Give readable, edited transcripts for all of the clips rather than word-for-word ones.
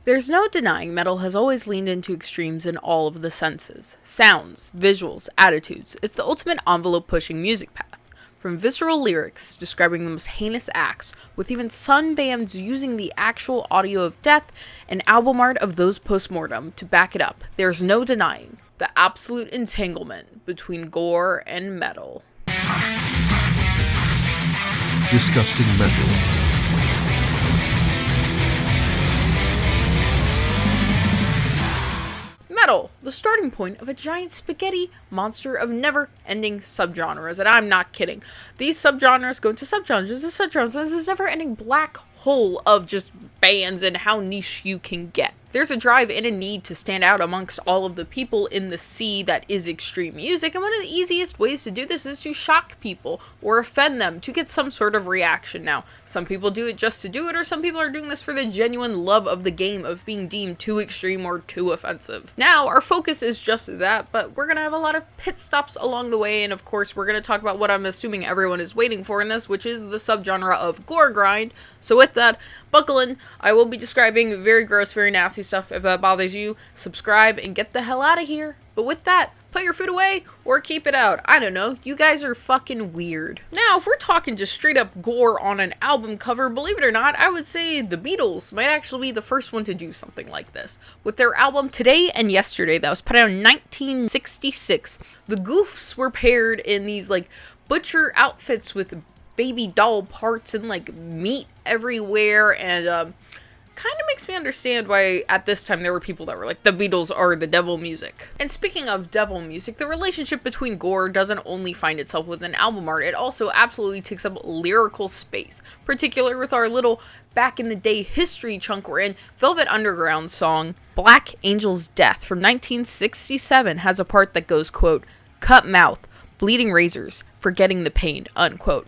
There's no denying metal has always leaned into extremes in all of the senses. Sounds, visuals, attitudes. It's the ultimate envelope-pushing music path. From visceral lyrics describing the most heinous acts, with even some bands using the actual audio of death and album art of those post-mortem to back it up, there's no denying the absolute entanglement between gore and metal. Disgusting metal. Metal, the starting point of a giant spaghetti monster of never-ending subgenres, and I'm not kidding. These subgenres go into subgenres and subgenres, and this is never-ending black hole of just bands and how niche you can get. There's a drive and a need to stand out amongst all of the people in the sea that is extreme music, and one of the easiest ways to do this is to shock people or offend them to get some sort of reaction. Now, some people do it just to do it, or some people are doing this for the genuine love of the game of being deemed too extreme or too offensive. Now, our focus is just that, but we're gonna have a lot of pit stops along the way, and of course, we're gonna talk about what I'm assuming everyone is waiting for in this, which is the subgenre of gore grind. So with that, buckle in. I will be describing very gross, very nasty stuff. If that bothers you, subscribe and get the hell out of here. But with that, put your food away or keep it out. I don't know. You guys are fucking weird. Now, if we're talking just straight up gore on an album cover, believe it or not, I would say the Beatles might actually be the first one to do something like this. With their album Today and Yesterday that was put out in 1966, the goofs were paired in these like butcher outfits with baby doll parts and like meat everywhere, and kind of makes me understand why at this time there were people that were like, the Beatles are the devil music. And speaking of devil music, the relationship between gore doesn't only find itself within album art, it also absolutely takes up lyrical space, particularly with our little back in the day history chunk we're in. Velvet Underground's song Black Angel's Death from 1967 has a part that goes, quote, cut mouth, bleeding razors, forgetting the pain, unquote.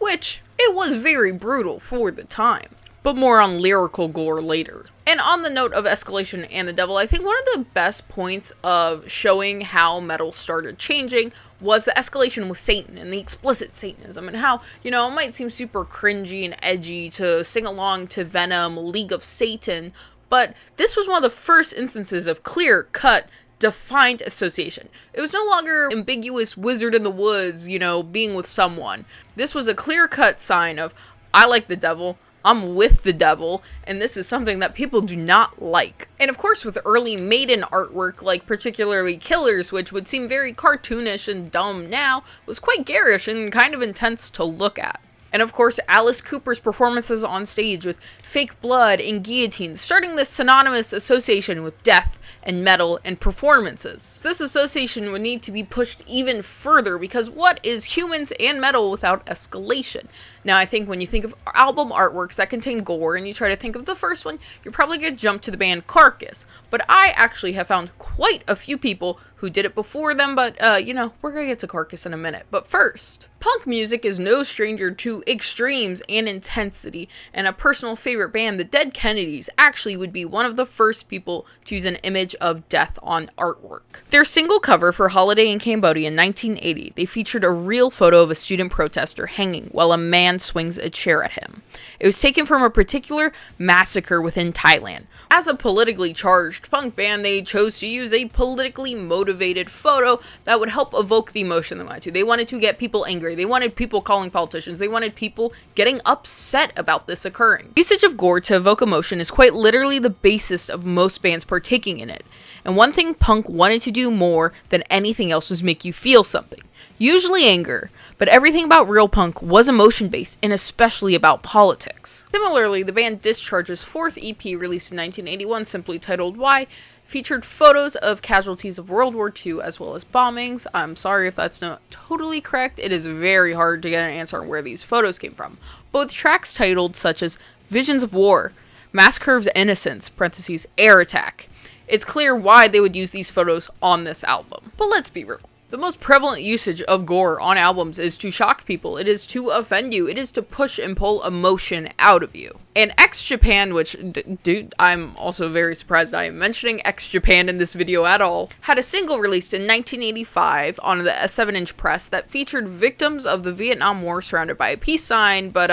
Which, it was very brutal for the time. But more on lyrical gore later. And on the note of escalation and the devil, I think one of the best points of showing how metal started changing was the escalation with Satan and the explicit Satanism, and how, you know, it might seem super cringy and edgy to sing along to Venom, League of Satan, but this was one of the first instances of clear-cut defined association. It was no longer ambiguous wizard in the woods, you know, being with someone. This was a clear-cut sign of, I like the devil, I'm with the devil, and this is something that people do not like. And of course, with early Maiden artwork, like particularly Killers, which would seem very cartoonish and dumb now, was quite garish and kind of intense to look at. And of course, Alice Cooper's performances on stage with fake blood and guillotines, starting this synonymous association with death and metal and performances. This association would need to be pushed even further, because what is humans and metal without escalation? Now, I think when you think of album artworks that contain gore and you try to think of the first one, you're probably going to jump to the band Carcass. But I actually have found quite a few people who did it before them, but, you know, we're going to get to Carcass in a minute. But first, punk music is no stranger to extremes and intensity, and a personal favorite band, the Dead Kennedys, actually would be one of the first people to use an image of death on artwork. Their single cover for Holiday in Cambodia in 1980, they featured a real photo of a student protester hanging while a man swings a chair at him. It was taken from a particular massacre within Thailand. As a politically charged punk band, they chose to use a politically motivated photo that would help evoke the emotion they wanted to. They wanted to get people angry. They wanted people calling politicians. They wanted people getting upset about this occurring. Usage of gore to evoke emotion is quite literally the basis of most bands partaking in it. And one thing punk wanted to do more than anything else was make you feel something. Usually anger, but everything about real punk was emotion-based, and especially about politics. Similarly, the band Discharge's fourth EP, released in 1981, simply titled Why, featured photos of casualties of World War II as well as bombings. I'm sorry if that's not totally correct. It is very hard to get an answer on where these photos came from. Both tracks titled such as Visions of War, Massacre of Innocents, parentheses, Air Attack. It's clear why they would use these photos on this album. But let's be real. The most prevalent usage of gore on albums is to shock people, it is to offend you, it is to push and pull emotion out of you. And X-Japan, which, dude, I'm also very surprised I am mentioning X-Japan in this video at all, had a single released in 1985 on the 7-inch press that featured victims of the Vietnam War surrounded by a peace sign, but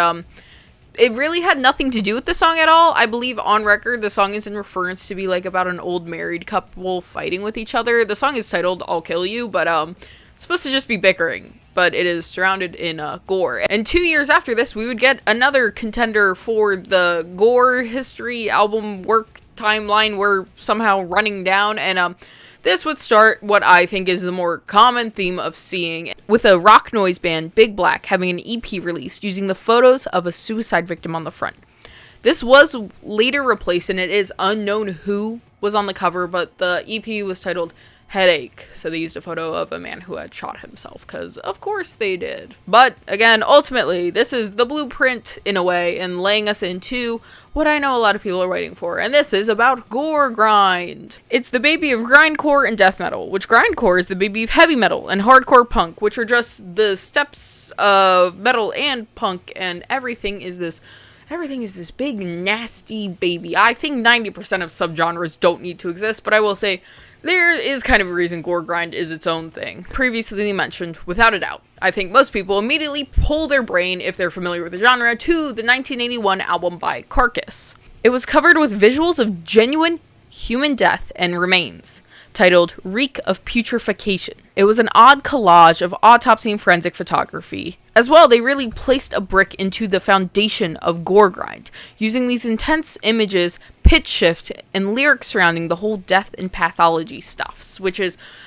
It really had nothing to do with the song at all. I believe on record, the song is in reference to be like about an old married couple fighting with each other. The song is titled I'll Kill You, but it's supposed to just be bickering. But it is surrounded in Gore. And 2 years after this, we would get another contender for the Gore history album work timeline we're somehow running down. And this would start what I think is the more common theme of seeing, with a rock noise band, Big Black, having an EP released using the photos of a suicide victim on the front. This was later replaced, and it is unknown who was on the cover, but the EP was titled Headache, so they used a photo of a man who had shot himself, because of course they did. But again, ultimately, this is the blueprint in a way, and laying us into what I know a lot of people are waiting for, and this is about gore grind. It's the baby of grindcore and death metal, which grindcore is the baby of heavy metal and hardcore punk, which are just the steps of metal and punk, and everything is this big nasty baby. I think 90% of subgenres don't need to exist, but I will say there is kind of a reason gore grind is its own thing. Previously mentioned, without a doubt, I think most people immediately pull their brain, if they're familiar with the genre, to the 1981 album by Carcass. It was covered with visuals of genuine human death and remains, titled Reek of Putrefaction. It was an odd collage of autopsy and forensic photography. As well, they really placed a brick into the foundation of gore grind, using these intense images, pitch shift, and lyrics surrounding the whole death and pathology stuffs,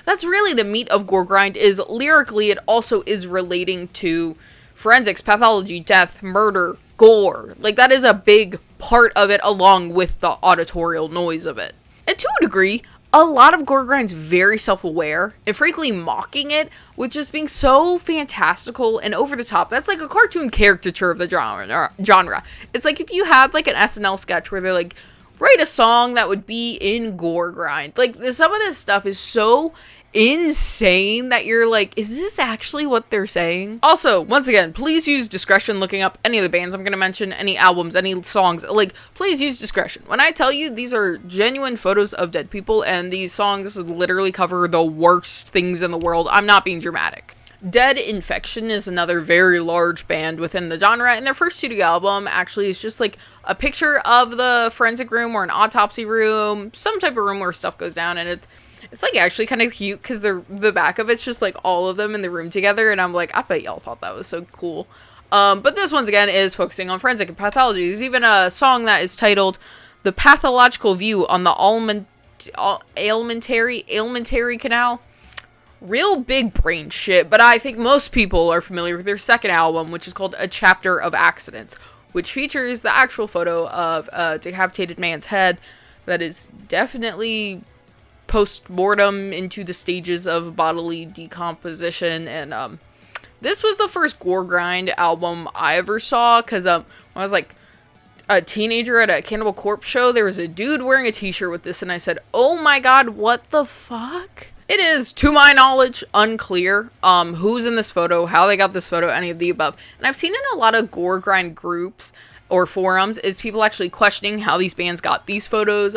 that's really the meat of gore grind, is lyrically it also is relating to forensics, pathology, death, murder, gore. Like, that is a big part of it, along with the auditorial noise of it. And to a degree, a lot of gore grind's very self-aware, and frankly mocking it with just being so fantastical and over the top. That's like a cartoon caricature of the genre. It's like if you had like an SNL sketch where they're like, write a song that would be in gore grind. Like, some of this stuff is so insane that you're like, is this actually what they're saying? Also, once again, please use discretion looking up any of the bands I'm going to mention, any albums, any songs. Like, please use discretion. When I tell you these are genuine photos of dead people, and these songs literally cover the worst things in the world, I'm not being dramatic. Dead Infection is another very large band within the genre, and their first studio album actually is just like a picture of the forensic room or an autopsy room, some type of room where stuff goes down, and it's like actually kind of cute because the back of it's just like all of them in the room together, and I'm like, I bet y'all thought that was so cool. But this once again is focusing on forensic and pathology. There's even a song that is titled The Pathological View on the Alimentary Canal. Real big brain shit, but I think most people are familiar with their second album, which is called A Chapter of Accidents, which features the actual photo of a decapitated man's head that is definitely post-mortem into the stages of bodily decomposition. And this was the first gore grind album I ever saw, because when I was like a teenager at a Cannibal Corpse show, there was a dude wearing a t-shirt with this, and I said, oh my god, what the fuck? It is, to my knowledge, unclear who's in this photo, how they got this photo, any of the above. And I've seen in a lot of gore grind groups or forums is people actually questioning how these bands got these photos,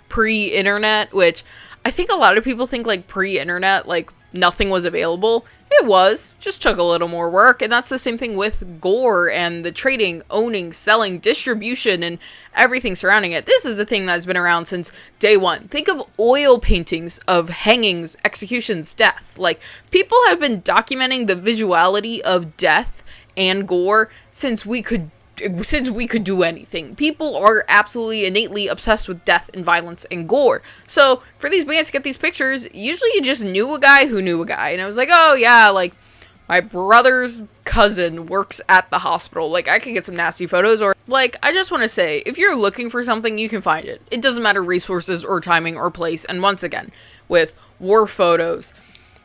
pre-internet, which I think a lot of people think like pre-internet, like nothing was available. It was, just took a little more work, and that's the same thing with gore and the trading, owning, selling, distribution, and everything surrounding it. This is a thing that's been around since day one. Think of oil paintings of hangings, executions, death. Like, people have been documenting the visuality of death and gore since we could do anything. People are absolutely innately obsessed with death and violence and gore. So for these bands to get these pictures, usually you just knew a guy who knew a guy. And I was like, oh yeah, like my brother's cousin works at the hospital. Like, I could get some nasty photos. Or like, I just want to say, if you're looking for something, you can find it. It doesn't matter resources or timing or place. And once again, with war photos,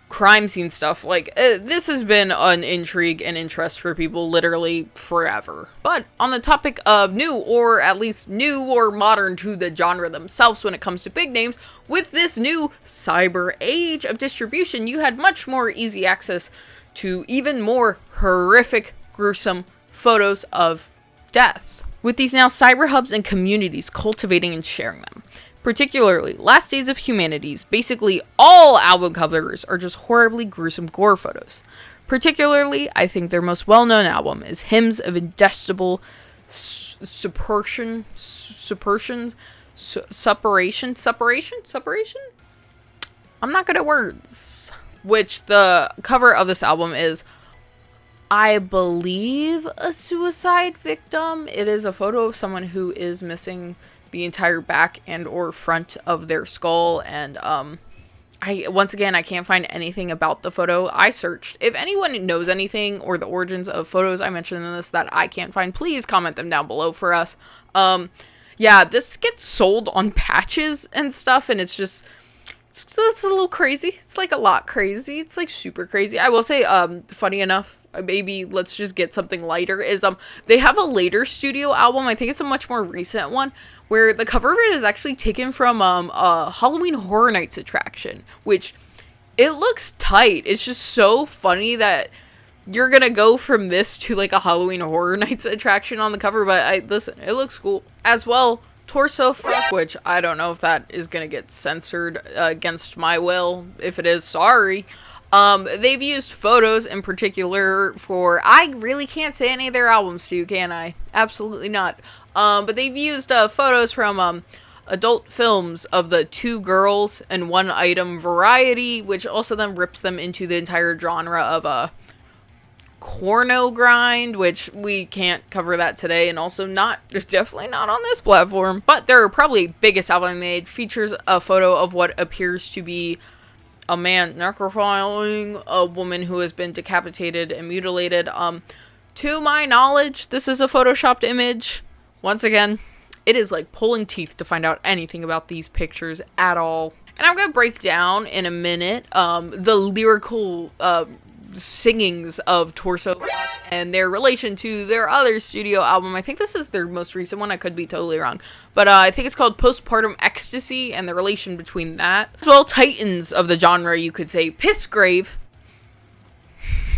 crime scene stuff, like, this has been an intrigue and interest for people literally forever. But on the topic of new, or at least new or modern to the genre themselves when it comes to big names, with this new cyber age of distribution, you had much more easy access to even more horrific, gruesome photos of death, with these now cyber hubs and communities cultivating and sharing them. Particularly, Last Days of Humanity's basically all album covers are just horribly gruesome gore photos. Particularly, I think their most well-known album is Hymns of Indigestible separation. I'm not good at words. Which the cover of this album is, I believe, a suicide victim. It is a photo of someone who is missing the entire back and or front of their skull, and once again, I can't find anything about the photo. I searched. If anyone knows anything or the origins of photos I mentioned in this that I can't find, please comment them down below for us. Yeah, this gets sold on patches and stuff, and it's just, it's a little crazy. It's like a lot crazy. It's like super crazy. I will say, funny enough, maybe let's just get something lighter, is they have a later studio album, I think it's a much more recent one, where the cover of it is actually taken from a Halloween Horror Nights attraction, which it looks tight. It's just so funny that you're gonna go from this to like a Halloween Horror Nights attraction on the cover, but listen, it looks cool. As well, Torso Fuck, which I don't know if that is gonna get censored against my will. If it is, sorry. They've used photos in particular for, I really can't say any of their albums to you, can I? Absolutely not. But they've used photos from adult films of the 2 girls and 1 item variety, which also then rips them into the entire genre of goregrind, which we can't cover that today, and also there's definitely not on this platform. But their probably biggest album they made features a photo of what appears to be a man necrophiling a woman who has been decapitated and mutilated. To my knowledge, this is a photoshopped image. Once again, it is like pulling teeth to find out anything about these pictures at all. And I'm gonna break down in a minute the lyrical singings of Torso and their relation to their other studio album. I think this is their most recent one. I could be totally wrong. But I think it's called Postpartum Ecstasy, and the relation between that. As well, titans of the genre, you could say. Pissgrave.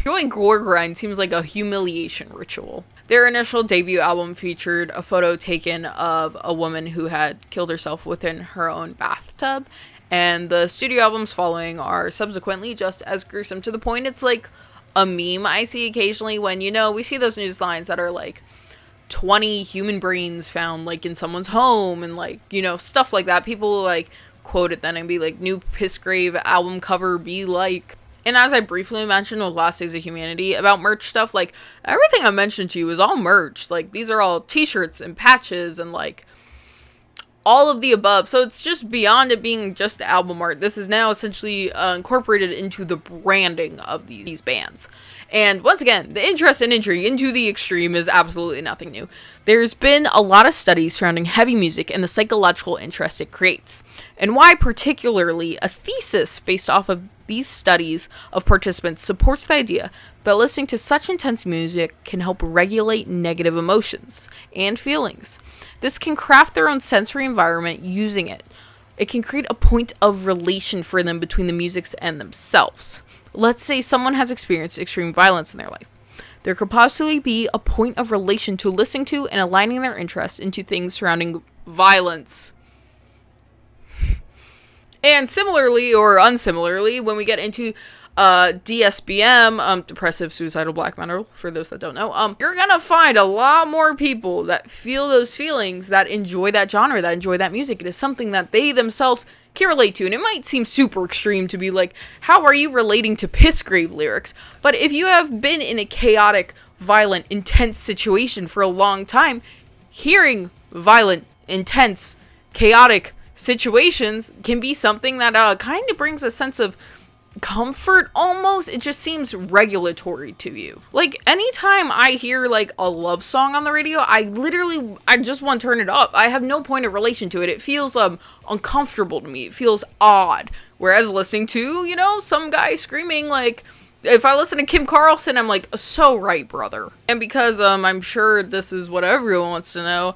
Doing goregrind seems like a humiliation ritual. Their initial debut album featured a photo taken of a woman who had killed herself within her own bathtub. And the studio albums following are subsequently just as gruesome, to the point it's like a meme I see occasionally when, we see those news lines that are like 20 human brains found like in someone's home and like, stuff like that. People will like quote it then and be like, new Pissgrave album cover be like. And as I briefly mentioned with Last Days of Humanity about merch stuff, like everything I mentioned to you is all merch. Like these are all t-shirts and patches and like all of the above. So it's just beyond it being just album art. This is now essentially incorporated into the branding of these bands. And once again, the interest and intrigue into the extreme is absolutely nothing new. There's been a lot of studies surrounding heavy music and the psychological interest it creates, and why particularly a thesis based off of these studies of participants supports the idea that listening to such intense music can help regulate negative emotions and feelings. This can craft their own sensory environment using it. It can create a point of relation for them between the music and themselves. Let's say someone has experienced extreme violence in their life. There could possibly be a point of relation to listening to and aligning their interest into things surrounding violence. And similarly, or unsimilarly, when we get into DSBM, depressive suicidal black metal, for those that don't know, you're gonna find a lot more people that feel those feelings, that enjoy that genre, that enjoy that music. It is something that they themselves can relate to, and it might seem super extreme to be like, how are you relating to Pissgrave lyrics? But if you have been in a chaotic, violent, intense situation for a long time, hearing violent, intense, chaotic situations can be something that kind of brings a sense of comfort almost. It just seems regulatory to you. Like anytime I hear like a love song on the radio, I just want to turn it up. I have no point of relation to it. It feels uncomfortable to me. It feels odd. Whereas listening to, some guy screaming, like if I listen to Kim Carlson, I'm like, so right, brother. And because I'm sure this is what everyone wants to know,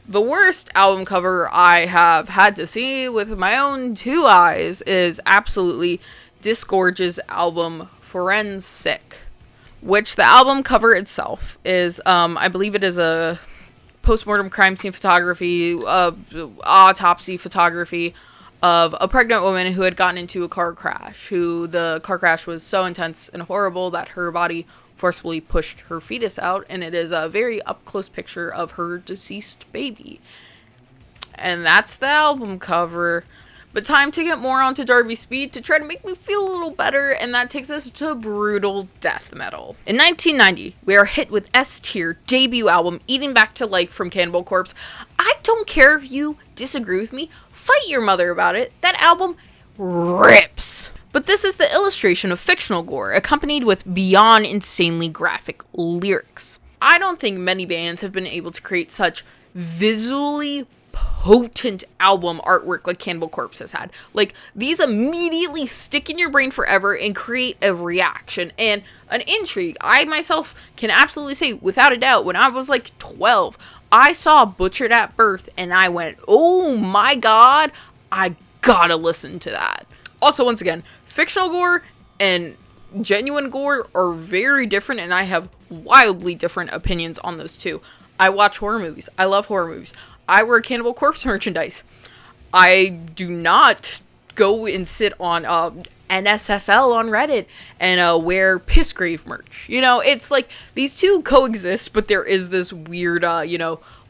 the worst album cover I have had to see with my own 2 eyes is absolutely Disgorge's album Forensic, which the album cover itself is, I believe it is a post-mortem crime scene photography, autopsy photography of a pregnant woman who had gotten into a car crash, who the car crash was so intense and horrible that her body forcibly pushed her fetus out, and it is a very up-close picture of her deceased baby. And that's the album cover. But time to get more onto Darby's speed to try to make me feel a little better, and that takes us to brutal death metal. In 1990, we are hit with S-Tier debut album Eating Back to Life from Cannibal Corpse. I don't care if you disagree with me, fight your mother about it. That album rips. But this is the illustration of fictional gore, accompanied with beyond insanely graphic lyrics. I don't think many bands have been able to create such visually potent album artwork like Cannibal Corpse has had. Like, these immediately stick in your brain forever and create a reaction and an intrigue. I myself can absolutely say, without a doubt, when I was like 12, I saw Butchered at Birth and I went, oh my god, I gotta listen to that. Also, once again, fictional gore and genuine gore are very different, and I have wildly different opinions on those two. I watch horror movies. I love horror movies. I wear Cannibal Corpse merchandise. I do not go and sit on NSFL on Reddit and wear Pissgrave merch. You know, it's like these two coexist, but there is this weird,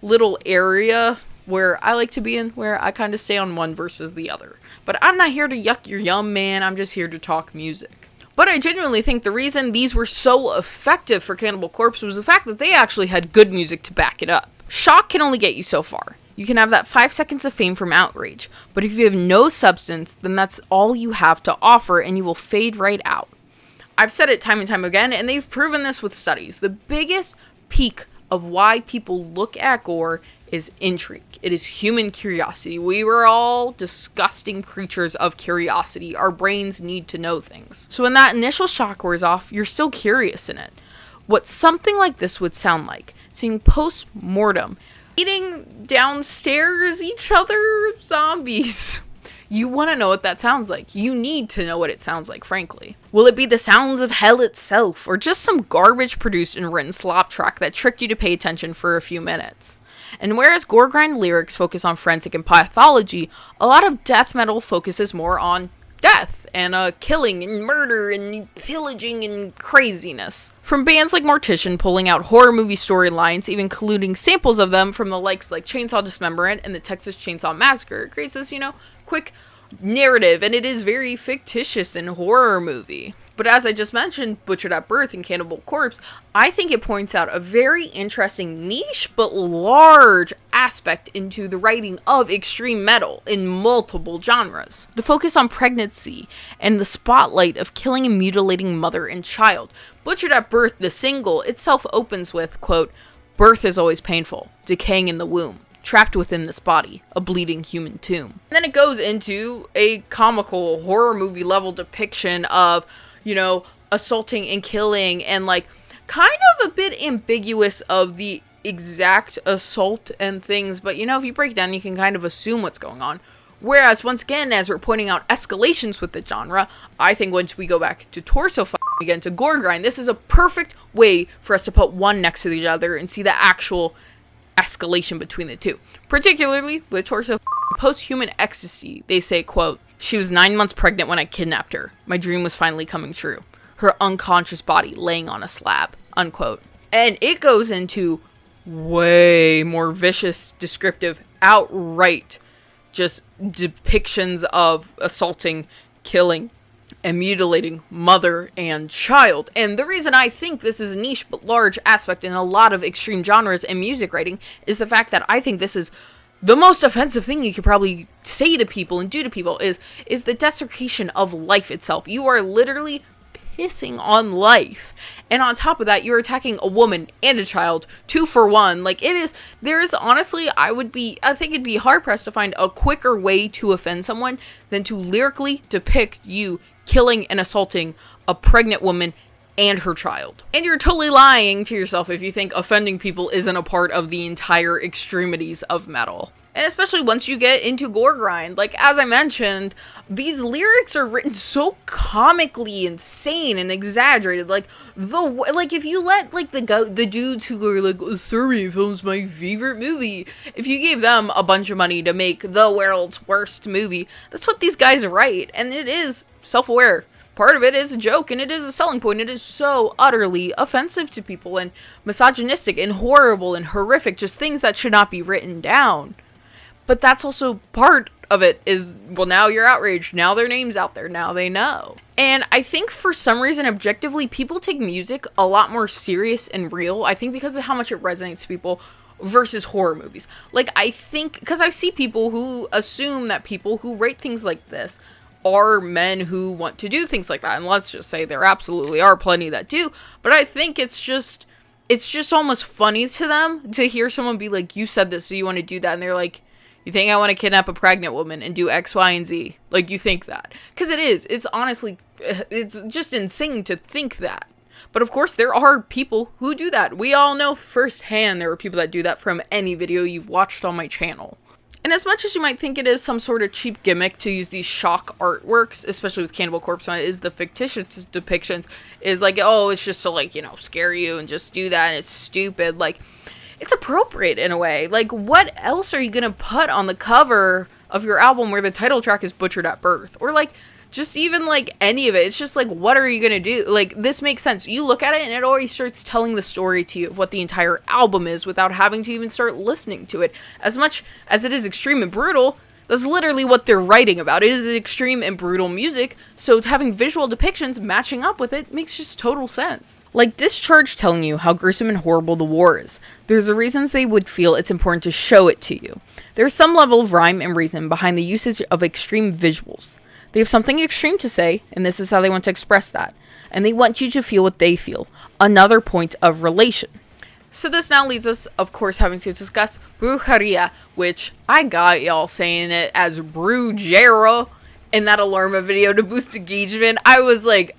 little area where I like to be in, where I kind of stay on one versus the other. But I'm not here to yuck your yum, man. I'm just here to talk music. But I genuinely think the reason these were so effective for Cannibal Corpse was the fact that they actually had good music to back it up. Shock can only get you so far. You can have that 5 seconds of fame from outrage, but if you have no substance, then that's all you have to offer and you will fade right out. I've said it time and time again, and they've proven this with studies. The biggest peak of why people look at gore is intrigue. It is human curiosity. We were all disgusting creatures of curiosity. Our brains need to know things. So when that initial shock wears off, you're still curious in it. What something like this would sound like, seeing post-mortem, eating downstairs each other zombies. You want to know what that sounds like. You need to know what it sounds like, frankly. Will it be the sounds of hell itself, or just some garbage produced and written slop track that tricked you to pay attention for a few minutes? And whereas gore grind lyrics focus on forensic and pathology, a lot of death metal focuses more on death and killing and murder and pillaging and craziness. From bands like Mortician pulling out horror movie storylines, even including samples of them from the likes like Chainsaw Dismemberment and the Texas Chainsaw Massacre, it creates this, quick narrative, and it is very fictitious in horror movie. But as I just mentioned, Butchered at Birth and Cannibal Corpse, I think it points out a very interesting niche but large aspect into the writing of extreme metal in multiple genres. The focus on pregnancy and the spotlight of killing and mutilating mother and child. Butchered at Birth, the single, itself opens with, quote, "Birth is always painful, decaying in the womb. Trapped within this body, a bleeding human tomb." And then it goes into a comical horror movie level depiction of, assaulting and killing, and like kind of a bit ambiguous of the exact assault and things, but if you break down, you can kind of assume what's going on. Whereas, once again, as we're pointing out escalations with the genre, I think once we go back to torso again to gore grind, this is a perfect way for us to put one next to each other and see the actual escalation between the two. Particularly with torso post-human ecstasy, they say, quote, "She was 9 months pregnant when I kidnapped her. My dream was finally coming true. Her unconscious body laying on a slab," unquote. And it goes into way more vicious, descriptive, outright just depictions of assaulting, killing, and mutilating mother and child. And the reason I think this is a niche but large aspect in a lot of extreme genres and music writing is the fact that I think this is the most offensive thing you could probably say to people and do to people is the desecration of life itself. You are literally pissing on life. And on top of that, you're attacking a woman and a child, 2 for 1. Like, there is honestly, I think it'd be hard pressed to find a quicker way to offend someone than to lyrically depict you killing and assaulting a pregnant woman and her child. And you're totally lying to yourself if you think offending people isn't a part of the entire extremities of metal. And especially once you get into gore grind, like as I mentioned, these lyrics are written so comically insane and exaggerated. Like if you let the dudes who are like, "Sorry, film's my favorite movie," if you gave them a bunch of money to make the world's worst movie, that's what these guys write, and it is self-aware. part of it is a joke, and it is a selling point. It is so utterly offensive to people, and misogynistic, and horrible, and horrific, just things that should not be written down. But that's also part of it is, well, now you're outraged, now their name's out there, now they know. And I think for some reason, objectively, people take music a lot more serious and real, I think because of how much it resonates to people, versus horror movies. Like, I think, because I see people who assume that people who rate things like this are men who want to do things like that, and let's just say there absolutely are plenty that do, but I think it's just almost funny to them to hear someone be like, you said this, so you want to do that, and they're like, you think I want to kidnap a pregnant woman and do X, Y, and Z? Like, you think that? Because it's honestly, it's just insane to think that. But of course, there are people who do that. We all know firsthand there are people that do that from any video you've watched on my channel. And as much as you might think it is some sort of cheap gimmick to use these shock artworks, especially with Cannibal Corpse, when it is the fictitious depictions, is like, oh, it's just to, like, you know, scare you and just do that, and it's stupid. Like, it's appropriate in a way. Like, what else are you gonna put on the cover of your album where the title track is Butchered at Birth? Or, like, just even, like, any of it. It's just, like, what are you gonna do? Like, this makes sense. You look at it, and it already starts telling the story to you of what the entire album is without having to even start listening to it. As much as it is extreme and brutal, that's literally what they're writing about. It is extreme and brutal music, so having visual depictions matching up with it makes just total sense. Like Discharge telling you how gruesome and horrible the war is. There's the reasons they would feel it's important to show it to you. There's some level of rhyme and reason behind the usage of extreme visuals. They have something extreme to say, and this is how they want to express that. And they want you to feel what they feel. Another point of relation. So this now leads us, of course, having to discuss brujeria, which I got y'all saying it as brujero in that Alarma video to boost engagement. I was like,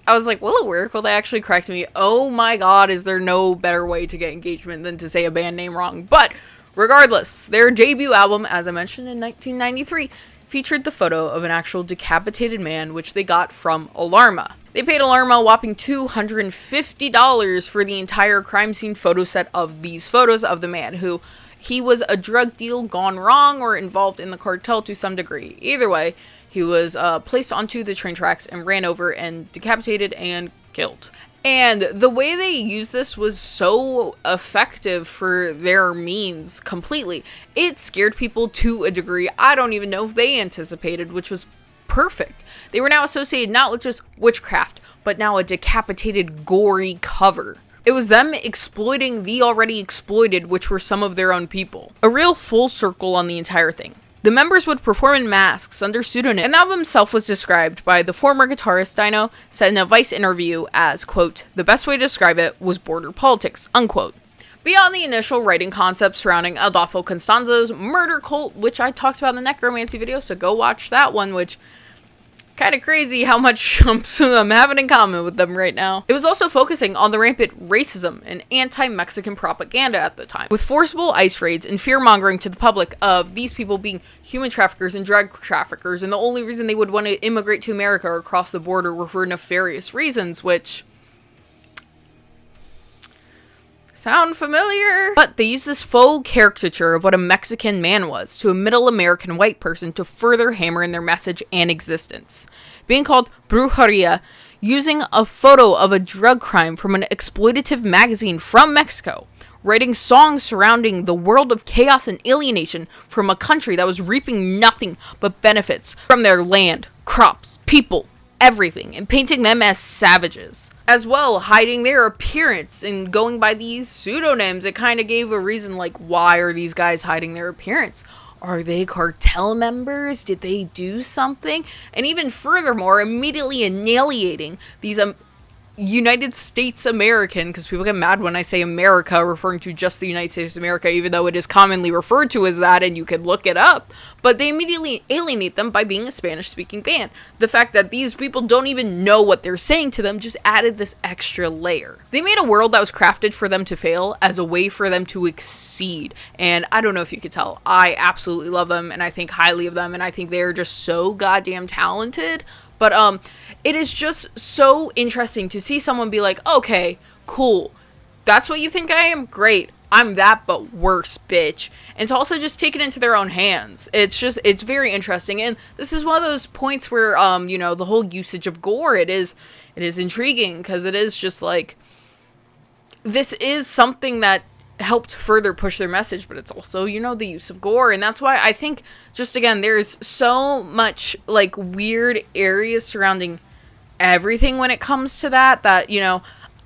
will it work? Will they actually correct me? Oh my god, is there no better way to get engagement than to say a band name wrong? But regardless, their debut album, as I mentioned in 1993, featured the photo of an actual decapitated man, which they got from Alarma. They paid Alarma a whopping $250 for the entire crime scene photo set of these photos of the man, who he was a drug deal gone wrong or involved in the cartel to some degree. Either way, he was placed onto the train tracks and ran over and decapitated and killed. And the way they used this was so effective for their means completely. It scared people to a degree I don't even know if they anticipated, which was perfect. They were now associated not with just witchcraft, but now a decapitated, gory cover. It was them exploiting the already exploited, which were some of their own people. A real full circle on the entire thing. The members would perform in masks under pseudonym, and the album itself was described by the former guitarist Dino, said in a Vice interview as, quote, the best way to describe it was border politics, unquote. Beyond the initial writing concept surrounding Adolfo Constanzo's murder cult, which I talked about in the necromancy video, so go watch that one, which kind of crazy how much I'm having in common with them right now. It was also focusing on the rampant racism and anti-Mexican propaganda at the time, with forcible ICE raids and fear-mongering to the public of these people being human traffickers and drug traffickers, and the only reason they would want to immigrate to America or cross the border were for nefarious reasons, which sound familiar? But they used this faux caricature of what a Mexican man was to a middle American white person to further hammer in their message and existence. Being called brujeria, using a photo of a drug crime from an exploitative magazine from Mexico, writing songs surrounding the world of chaos and alienation from a country that was reaping nothing but benefits from their land, crops, people, everything, and painting them as savages. As well, hiding their appearance and going by these pseudonyms. It kind of gave a reason, like, why are these guys hiding their appearance? Are they cartel members? Did they do something? And even furthermore, immediately annihilating these United States American, because people get mad when I say America, referring to just the United States of America, even though it is commonly referred to as that, and you could look it up, but they immediately alienate them by being a Spanish-speaking band. The fact that these people don't even know what they're saying to them just added this extra layer. They made a world that was crafted for them to fail as a way for them to exceed, and I don't know if you could tell, I absolutely love them, and I think highly of them, and I think they're just so goddamn talented. But it is just so interesting to see someone be like, okay, cool, that's what you think I am? Great. I'm that but worse, bitch. And to also just take it into their own hands. It's very interesting. And this is one of those points where, the whole usage of gore, it is intriguing, because it is just like, this is something that helped further push their message, but it's also, the use of gore. And that's why I think, just again, there's so much, like, weird areas surrounding everything when it comes to that,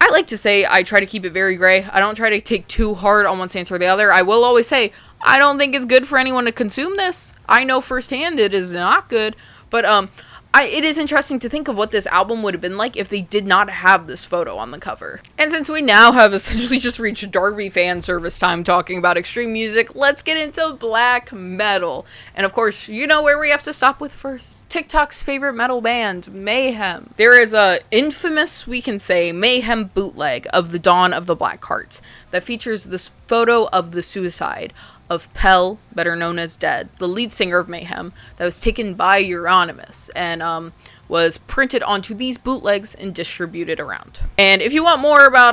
I like to say I try to keep it very gray. I don't try to take too hard on one stance or the other. I will always say, I don't think it's good for anyone to consume this. I know firsthand it is not good, but, it is interesting to think of what this album would have been like if they did not have this photo on the cover. And since we now have essentially just reached Darby fan service time talking about extreme music, let's get into black metal. And of course, you know where we have to stop with first. TikTok's favorite metal band, Mayhem. There is a infamous, we can say, Mayhem bootleg of The Dawn of the Black Hearts that features this photo of the suicide of Pell, better known as Dead, the lead singer of Mayhem, that was taken by Euronymous and was printed onto these bootlegs and distributed around. And if you want more about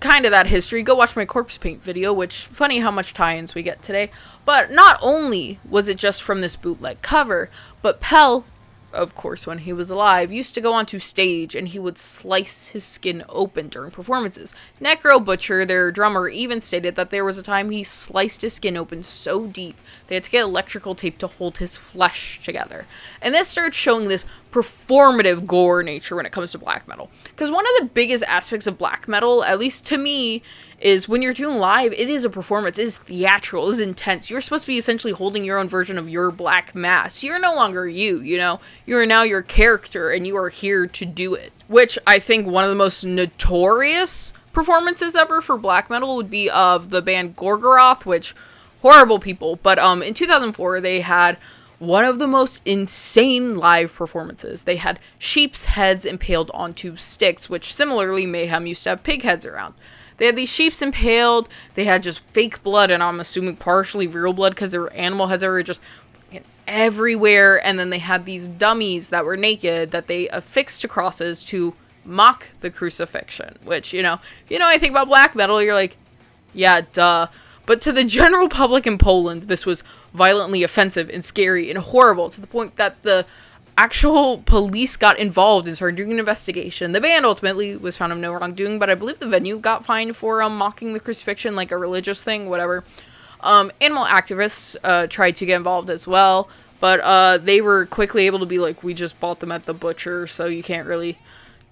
kind of that history, go watch my corpse paint video, which, funny how much tie-ins we get today. But not only was it just from this bootleg cover, but Pell, of course, when he was alive, used to go onto stage and he would slice his skin open during performances. Necro Butcher, their drummer, even stated that there was a time he sliced his skin open so deep they had to get electrical tape to hold his flesh together. And this started showing this performative gore nature when it comes to black metal. Because one of the biggest aspects of black metal, at least to me, is when you're doing live, it is a performance, it is theatrical, it is intense. You're supposed to be essentially holding your own version of your black mass. You're no longer you, You are now your character, and you are here to do it. Which I think one of the most notorious performances ever for black metal would be of the band Gore, which, horrible people. But in 2004, they had one of the most insane live performances. They had sheep's heads impaled onto sticks, which similarly Mayhem used to have pig heads around. They had these sheeps impaled, they had just fake blood, and I'm assuming partially real blood because there were animal heads that were just everywhere, and then they had these dummies that were naked that they affixed to crosses to mock the crucifixion, which, I think about black metal, you're like, yeah, duh. But to the general public in Poland, this was violently offensive and scary and horrible, to the point that the actual police got involved and started doing an investigation. The band ultimately was found of no wrongdoing, but I believe the venue got fined for mocking the crucifixion, like a religious thing, whatever. Animal activists tried to get involved as well, but they were quickly able to be like, we just bought them at the butcher, so you can't really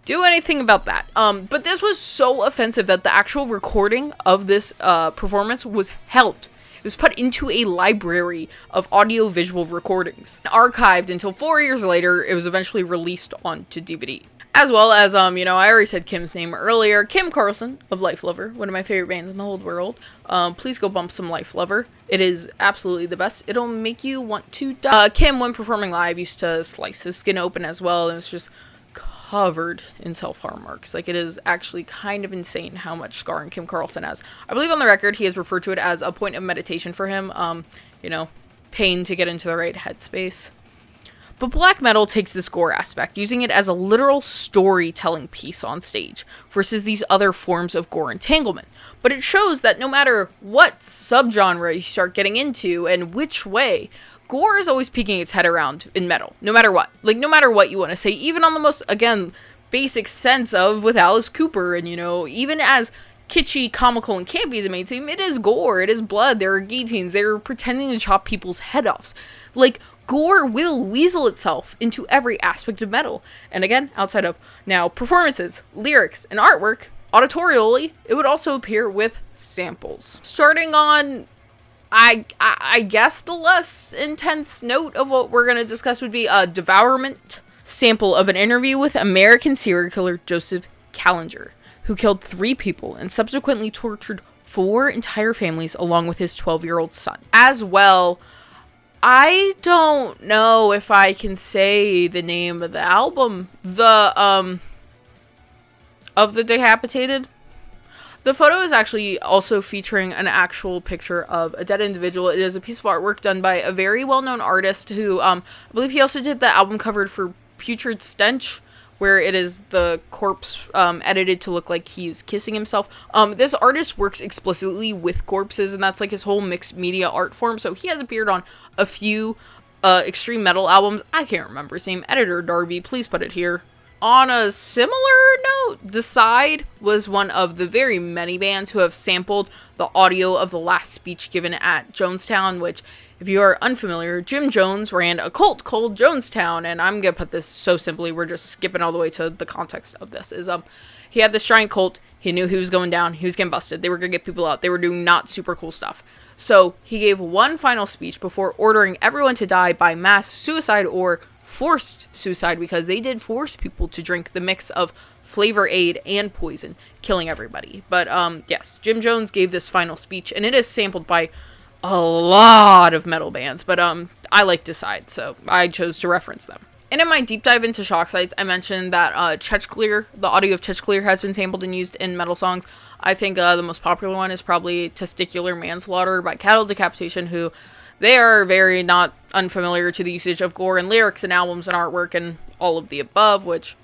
do anything about that. But this was so offensive that the actual recording of this performance was held. It was put into a library of audio-visual recordings, archived until 4 years later. It was eventually released onto DVD. As well as, I already said Kim's name earlier. Kim Carlson of Life Lover, one of my favorite bands in the whole world. Please go bump some Life Lover. It is absolutely the best. It'll make you want to die. Kim, when performing live, used to slice his skin open as well, and it's just covered in self-harm marks. Like, it is actually kind of insane how much scarring Kim Carlson has. I believe on the record he has referred to it as a point of meditation for him. Pain to get into the right headspace. But black metal takes this gore aspect, using it as a literal storytelling piece on stage, versus these other forms of gore entanglement. But it shows that no matter what subgenre you start getting into and which way, gore is always peeking its head around in metal, no matter what. Like, no matter what you want to say, even on the most, again, basic sense of with Alice Cooper, and, even as kitschy, comical, and campy as it may seem, it is gore, it is blood, there are guillotines, they're pretending to chop people's head offs. Like, gore will weasel itself into every aspect of metal. And again, outside of, now, performances, lyrics, and artwork, auditorially, it would also appear with samples. Starting on, I guess the less intense note of what we're going to discuss would be a Devourment sample of an interview with American serial killer Joseph Callinger, who killed 3 people and subsequently tortured 4 entire families along with his 12-year-old son. As well, I don't know if I can say the name of the album, of the Decapitated. The photo is actually also featuring an actual picture of a dead individual. It is a piece of artwork done by a very well-known artist who, I believe he also did the album cover for Putrid Stench, where it is the corpse edited to look like he's kissing himself. This artist works explicitly with corpses, and that's like his whole mixed media art form. So he has appeared on a few extreme metal albums. I can't remember his name. Editor Darby, please put it here. On a similar note, Decide was one of the very many bands who have sampled the audio of the last speech given at Jonestown, which, if you are unfamiliar, Jim Jones ran a cult called Jonestown, and I'm gonna put this so simply, we're just skipping all the way to the context of this, is he had this giant cult, he knew he was going down, he was getting busted, they were gonna get people out, they were doing not super cool stuff. So he gave one final speech before ordering everyone to die by mass suicide or forced suicide, because they did force people to drink the mix of Flavor Aid and poison, killing everybody. But yes, Jim Jones gave this final speech, and it is sampled by a lot of metal bands, but I like Decide, so I chose to reference them. And in my deep dive into shock sites, I mentioned that Chechclear, the audio of Chechclear has been sampled and used in metal songs. I think the most popular one is probably Testicular Manslaughter by Cattle Decapitation, who they are very not unfamiliar to the usage of gore and lyrics and albums and artwork and all of the above, which,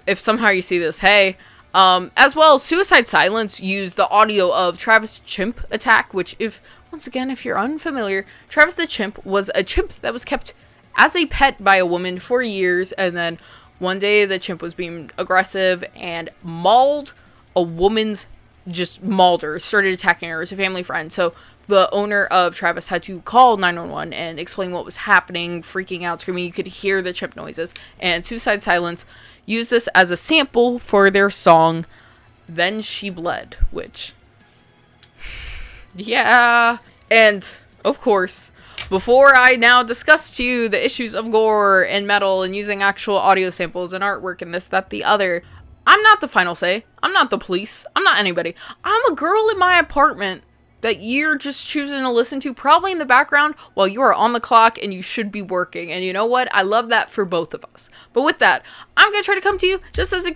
if somehow you see this, hey. As well, Suicide Silence used the audio of Travis Chimp Attack, which, once again, if you're unfamiliar, Travis the Chimp was a chimp that was kept as a pet by a woman for years, and then one day the chimp was being aggressive and mauled a woman's, just mauled her, started attacking her as a family friend. So the owner of Travis had to call 911 and explain what was happening, freaking out, screaming. You could hear the chimp noises. And Suicide Silence used this as a sample for their song, Then She Bled, which, yeah. And, of course, before I now discuss to you the issues of gore and metal and using actual audio samples and artwork and this, that, the other, I'm not the final say. I'm not the police. I'm not anybody. I'm a girl in my apartment that you're just choosing to listen to, probably in the background while you are on the clock and you should be working. And you know what? I love that for both of us. But with that, I'm going to try to come to you just as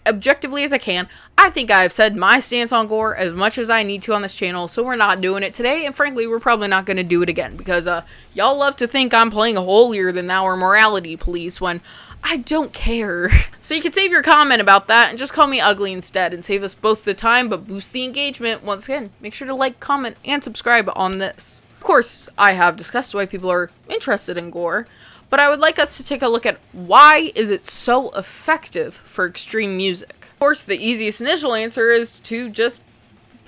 objectively as I can. I think I've said my stance on gore as much as I need to on this channel, so we're not doing it today. And frankly, we're probably not going to do it again, because y'all love to think I'm playing holier than thou or morality police when I don't care. So you can save your comment about that and just call me ugly instead and save us both the time but boost the engagement. Once again, make sure to like, comment, and subscribe on this. Of course, I have discussed why people are interested in gore, but I would like us to take a look at why is it so effective for extreme music. Of course, the easiest initial answer is to just,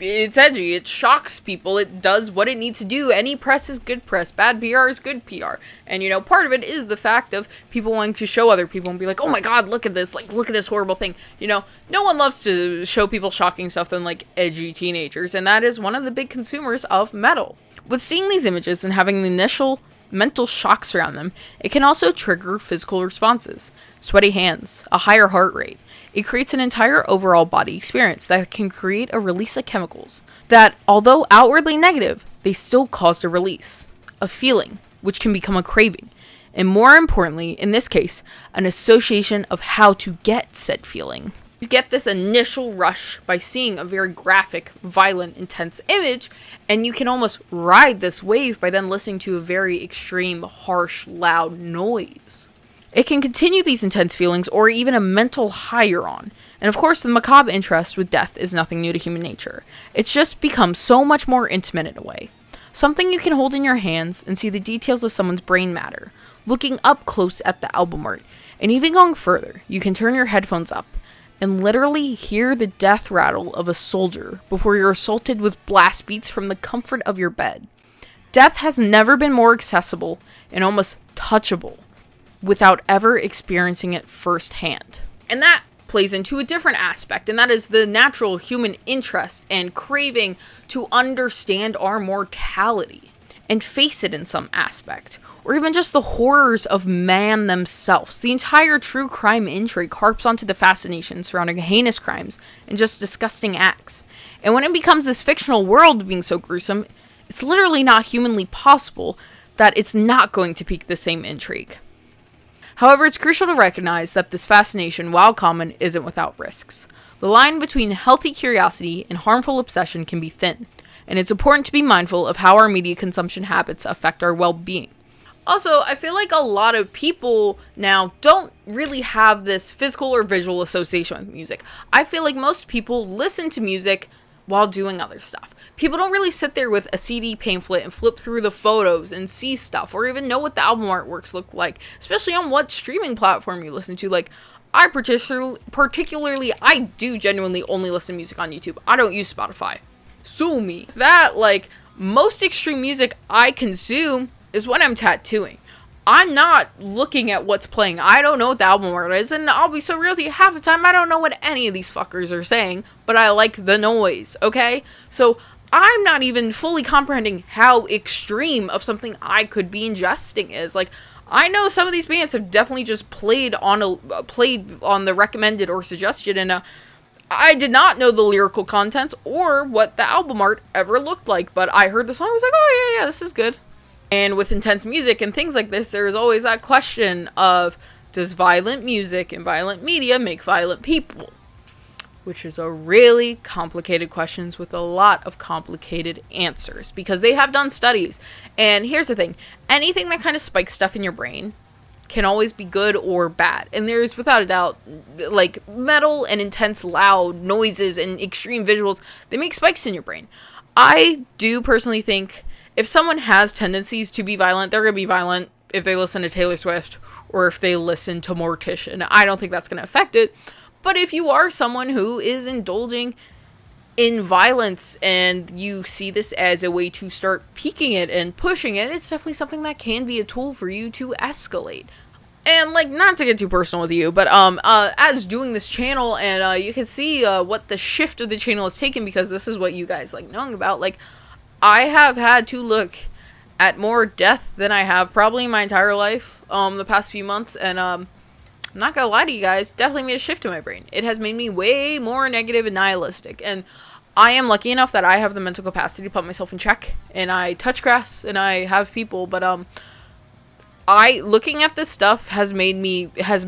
it's edgy, it shocks people, it does what it needs to do. Any press is good press, bad PR is good PR. And you know, part of it is the fact of people wanting to show other people and be like, oh my god, look at this, like, look at this horrible thing. You know, no one loves to show people shocking stuff than, like, edgy teenagers, and that is one of the big consumers of metal. With seeing these images and having the initial mental shocks around them, it can also trigger physical responses. Sweaty hands, a higher heart rate. It creates an entire overall body experience that can create a release of chemicals that, although outwardly negative, they still caused a release. A feeling, which can become a craving. And more importantly, in this case, an association of how to get said feeling. You get this initial rush by seeing a very graphic, violent, intense image, and you can almost ride this wave by then listening to a very extreme, harsh, loud noise. It can continue these intense feelings or even a mental high you're on. And of course, the macabre interest with death is nothing new to human nature. It's just become so much more intimate in a way. Something you can hold in your hands and see the details of someone's brain matter, looking up close at the album art, and even going further, you can turn your headphones up and literally hear the death rattle of a soldier before you're assaulted with blast beats from the comfort of your bed. Death has never been more accessible and almost touchable without ever experiencing it firsthand. And that plays into a different aspect, and that is the natural human interest and craving to understand our mortality and face it in some aspect, or even just the horrors of man themselves. The entire true crime intrigue harps onto the fascination surrounding heinous crimes and just disgusting acts. And when it becomes this fictional world being so gruesome, it's literally not humanly possible that it's not going to pique the same intrigue. However, it's crucial to recognize that this fascination, while common, isn't without risks. The line between healthy curiosity and harmful obsession can be thin, and it's important to be mindful of how our media consumption habits affect our well-being. Also, I feel like a lot of people now don't really have this physical or visual association with music. I feel like most people listen to music while doing other stuff. People don't really sit there with a CD pamphlet and flip through the photos and see stuff, or even know what the album artworks look like, especially on what streaming platform you listen to. Like, I particularly, I do genuinely only listen to music on YouTube. I don't use Spotify. Sue me. That, like, most extreme music I consume is when I'm tattooing. I'm not looking at what's playing. I don't know what the album art is, and I'll be so real with you, half the time I don't know what any of these fuckers are saying, but I like the noise, okay? So I'm not even fully comprehending how extreme of something I could be ingesting is. Like, I know some of these bands have definitely just played on the recommended or suggested, and I did not know the lyrical contents or what the album art ever looked like, but I heard the song, I was like, oh yeah, this is good. And with intense music and things like this, there's always that question of, does violent music and violent media make violent people? Which is a really complicated question with a lot of complicated answers, because they have done studies. And here's the thing, anything that kind of spikes stuff in your brain can always be good or bad. And there's, without a doubt, like, metal and intense loud noises and extreme visuals, they make spikes in your brain. I do personally think if someone has tendencies to be violent, they're going to be violent if they listen to Taylor Swift or if they listen to Mortician. I don't think that's going to affect it. But if you are someone who is indulging in violence and you see this as a way to start peaking it and pushing it, it's definitely something that can be a tool for you to escalate. And, like, not to get too personal with you, but as doing this channel, and you can see what the shift of the channel has taken, because this is what you guys like knowing about. Like, I have had to look at more death than I have probably in my entire life the past few months, and I'm not gonna lie to you guys, definitely made a shift in my brain. It has made me way more negative and nihilistic, and I am lucky enough that I have the mental capacity to put myself in check, and I touch grass, and I have people, but looking at this stuff has made me it has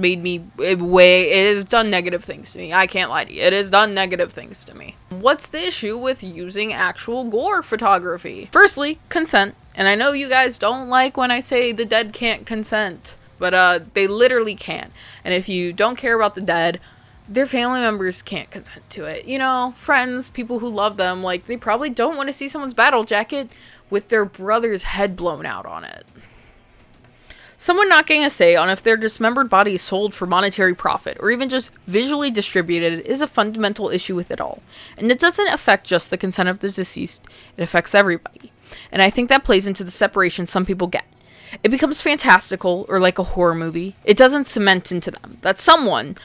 done negative things to me. I can't lie to you. It has done negative things to me. What's the issue with using actual gore photography? Firstly, consent. And I know you guys don't like when I say the dead can't consent, but they literally can. And if you don't care about the dead, their family members can't consent to it. You know, friends, people who love them, like, they probably don't want to see someone's battle jacket with their brother's head blown out on it. Someone not getting a say on if their dismembered body is sold for monetary profit, or even just visually distributed, is a fundamental issue with it all. And it doesn't affect just the consent of the deceased, it affects everybody. And I think that plays into the separation some people get. It becomes fantastical, or like a horror movie. It doesn't cement into them that someone,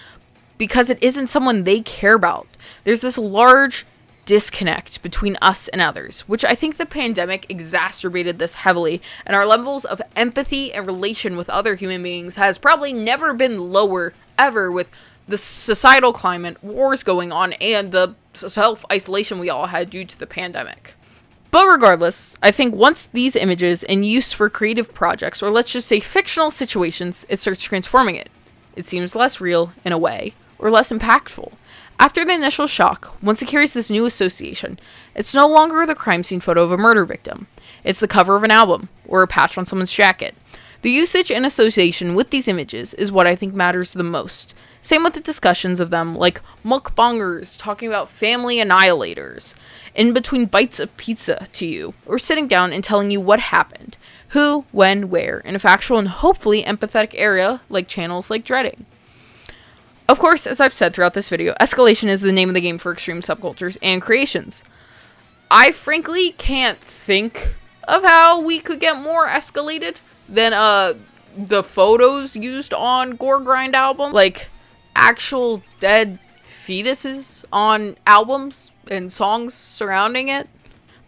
because it isn't someone they care about, there's this large disconnect between us and others, which I think the pandemic exacerbated this heavily, and our levels of empathy and relation with other human beings has probably never been lower ever, with the societal climate, wars going on, and the self-isolation we all had due to the pandemic. But regardless, I think once these images in use for creative projects, or let's just say fictional situations, it starts transforming it. It seems less real in a way, or less impactful. After the initial shock, once it carries this new association, it's no longer the crime scene photo of a murder victim. It's the cover of an album, or a patch on someone's jacket. The usage and association with these images is what I think matters the most. Same with the discussions of them, like mukbangers talking about family annihilators, in between bites of pizza to you, or sitting down and telling you what happened, who, when, where, in a factual and hopefully empathetic area, like channels like Dreading. Of course, as I've said throughout this video, escalation is the name of the game for extreme subcultures and creations. I frankly can't think of how we could get more escalated than the photos used on Goregrind album. Like, actual dead fetuses on albums and songs surrounding it.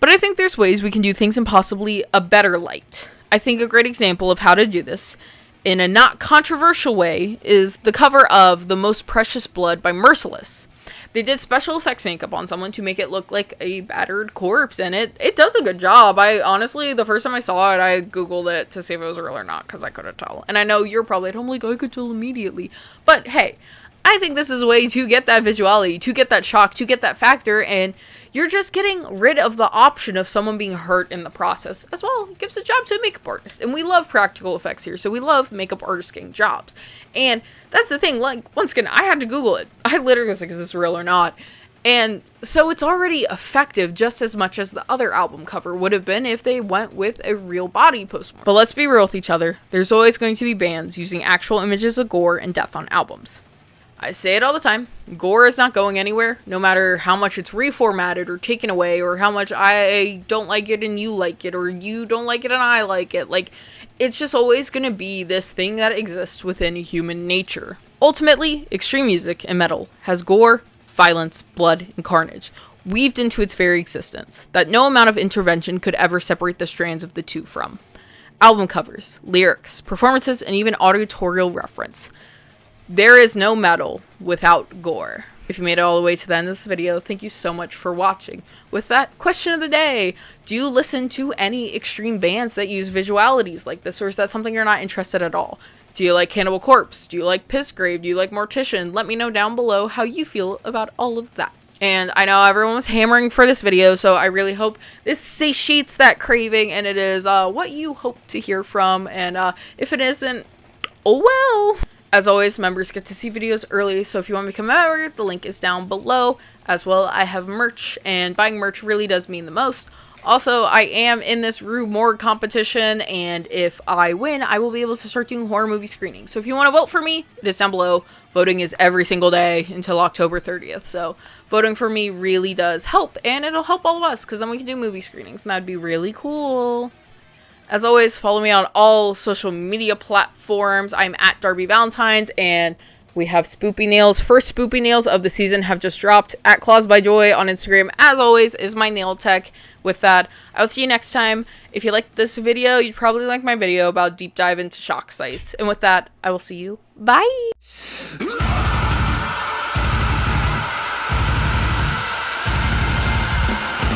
But I think there's ways we can do things in possibly a better light. I think a great example of how to do this in a not controversial way is the cover of The Most Precious Blood by Merciless. They did special effects makeup on someone to make it look like a battered corpse, and it does a good job. I honestly, the first time I saw it, I googled it to see if it was real or not, because I couldn't tell. And I know you're probably at home like, I could tell immediately. But hey, I think this is a way to get that visuality, to get that shock, to get that factor, and you're just getting rid of the option of someone being hurt in the process. As well, it gives a job to a makeup artist. And we love practical effects here, so we love makeup artists getting jobs. And that's the thing, like, once again, I had to Google it. I literally was like, is this real or not? And so it's already effective just as much as the other album cover would have been if they went with a real body postmortem. But let's be real with each other. There's always going to be bands using actual images of gore and death on albums. I say it all the time. Gore is not going anywhere, no matter how much it's reformatted or taken away, or how much I don't like it and you like it, or you don't like it and I like it. Like, it's just always going to be this thing that exists within human nature. Ultimately, extreme music and metal has gore, violence, blood, and carnage weaved into its very existence that no amount of intervention could ever separate the strands of the two from. Album covers, lyrics, performances, and even auditorial reference. There is no metal without gore. If you made it all the way to the end of this video, thank you so much for watching. With that, question of the day: do you listen to any extreme bands that use visualities like this, or is that something you're not interested at all? Do you like Cannibal Corpse? Do you like Pissgrave? Do you like Mortician? Let me know down below how you feel about all of that. And I know everyone was hammering for this video, so I really hope this satiates that craving, and it is what you hope to hear from, and if it isn't, oh well. As always, members get to see videos early, so if you want to become a member, the link is down below. As well, I have merch, and buying merch really does mean the most. Also, I am in this Rue Morgue competition, and if I win, I will be able to start doing horror movie screenings. So if you want to vote for me, it is down below. Voting is every single day until October 30th, so voting for me really does help, and it'll help all of us, because then we can do movie screenings, and that'd be really cool. As always, follow me on all social media platforms. I'm at Darby Valentines, and we have spoopy nails. First spoopy nails of the season have just dropped. At Claws by Joy on Instagram, as always, is my nail tech. With that, I'll see you next time. If you liked this video, you'd probably like my video about deep dive into shock sites. And with that, I will see you. Bye!